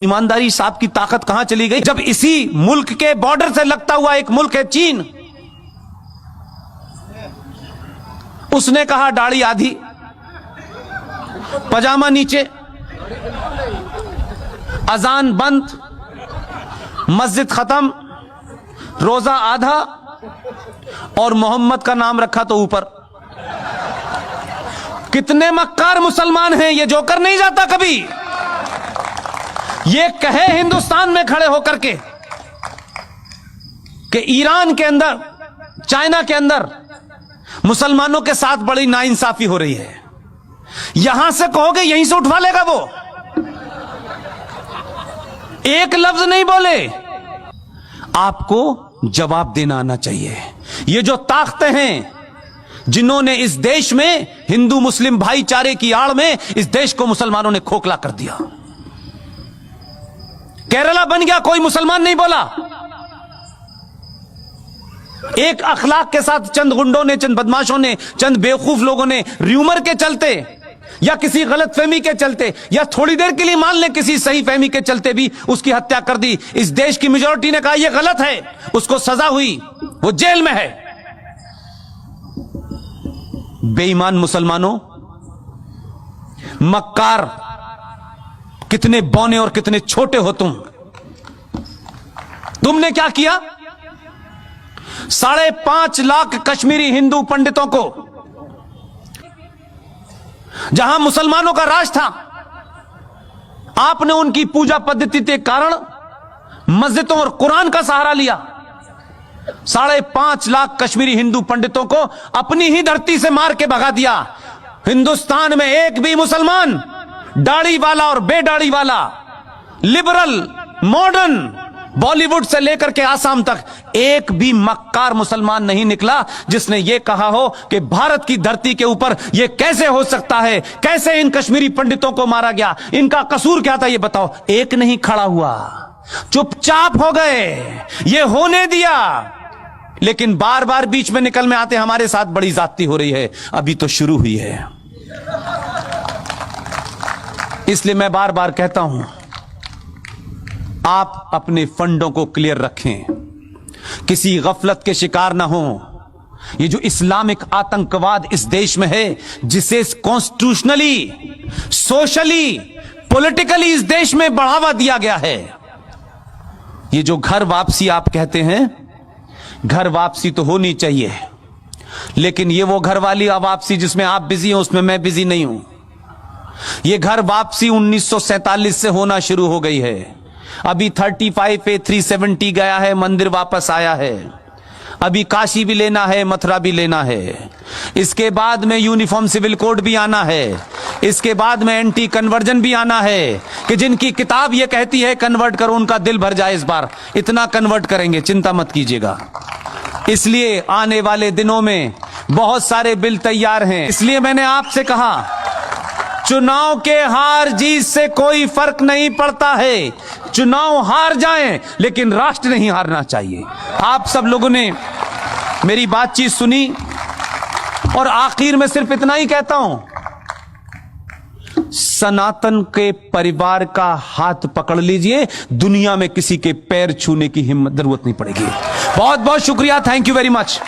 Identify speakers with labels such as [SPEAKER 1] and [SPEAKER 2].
[SPEAKER 1] ईमानदारी साहब की ताकत कहां चली गई जब इसी मुल्क के बॉर्डर से लगता हुआ एक मुल्क है चीन, उसने कहा दाढ़ी आधी पजामा नीचे, अजान बंद, मस्जिद खत्म, रोजा आधा और मोहम्मद का नाम रखा तो ऊपर। कितने मक्कार मुसलमान हैं, ये जोकर नहीं जाता कभी। ये कहे हिंदुस्तान में खड़े होकर के कि ईरान के अंदर, चाइना के अंदर मुसलमानों के साथ बड़ी नाइंसाफी हो रही है, यहां से कहोगे यहीं से उठवा लेगा वो। एक लफ्ज नहीं बोले। आपको जवाब देना आना चाहिए। ये जो ताकतें हैं जिन्होंने इस देश में हिंदू मुस्लिम भाईचारे की आड़ में इस देश को मुसलमानों ने खोखला कर दिया। केरला बन गया, कोई मुसलमान नहीं बोला। एक अखलाक के साथ चंद गुंडों ने, चंद बदमाशों ने, चंद बेवकूफ लोगों ने र्यूमर के चलते या किसी गलतफहमी के चलते या थोड़ी देर के लिए मान लें किसी सही फहमी के चलते भी उसकी हत्या कर दी। इस देश की मेजॉरिटी ने कहा यह गलत है, उसको सजा हुई, वो जेल में है। बेईमान मुसलमानों, मक्कार, कितने बौने और कितने छोटे हो तुमने क्या किया? 5.5 लाख कश्मीरी हिंदू पंडितों को, जहां मुसलमानों का राज था, आपने उनकी पूजा पद्धति के कारण मस्जिदों और कुरान का सहारा लिया। 5.5 लाख कश्मीरी हिंदू पंडितों को अपनी ही धरती से मार के भगा दिया। हिंदुस्तान में एक भी मुसलमान, दाढ़ी वाला और बेदाढ़ी वाला, लिबरल, मॉडर्न, बॉलीवुड से लेकर के आसाम तक एक भी मक्कार मुसलमान नहीं निकला जिसने यह कहा हो कि भारत की धरती के ऊपर यह कैसे हो सकता है, कैसे इन कश्मीरी पंडितों को मारा गया, इनका कसूर क्या था, यह बताओ। एक नहीं खड़ा हुआ, चुपचाप हो गए, ये होने दिया। लेकिन बार बार बीच में निकल में आते हमारे साथ बड़ी ज्यादती हो रही है, अभी तो शुरू हुई है। इसलिए मैं बार बार कहता हूं, आप अपने फंडों को क्लियर रखें, किसी गफलत के शिकार ना हो। ये जो इस्लामिक आतंकवाद इस देश में है, जिसे कॉन्स्टिट्यूशनली, सोशली, पॉलिटिकली इस देश में बढ़ावा दिया गया है, ये जो घर वापसी आप कहते हैं, घर वापसी तो होनी चाहिए, लेकिन ये वो घर वाली वापसी जिसमें आप बिजी हो, उसमें मैं बिजी नहीं हूं। ये घर वापसी 1947 से होना शुरू हो गई है। अभी 35 पे 370 गया है, मंदिर वापस आया है। अभी काशी भी लेना है, मथुरा भी लेना है। इसके बाद में यूनिफॉर्म सिविल कोड भी आना है। इसके बाद में एंटी कन्वर्जन भी आना है कि जिनकी किताब ये कहती है कन्वर्ट करो, उनका दिल भर जाए। इस बार इतना कन्वर्ट करेंगे, चिंता मत कीजिएगा। इसलिए आने वाले दिनों में बहुत सारे बिल तैयार हैं। इसलिए मैंने आपसे कहा, चुनाव के हार जीत से कोई फर्क नहीं पड़ता है। चुनाव हार जाएं, लेकिन राष्ट्र नहीं हारना चाहिए। आप सब लोगों ने मेरी बातचीत सुनी और आखिर में सिर्फ इतना ही कहता हूं, सनातन के परिवार का हाथ पकड़ लीजिए, दुनिया में किसी के पैर छूने की हिम्मत जरूरत नहीं पड़ेगी। बहुत बहुत शुक्रिया, थैंक यू वेरी मच।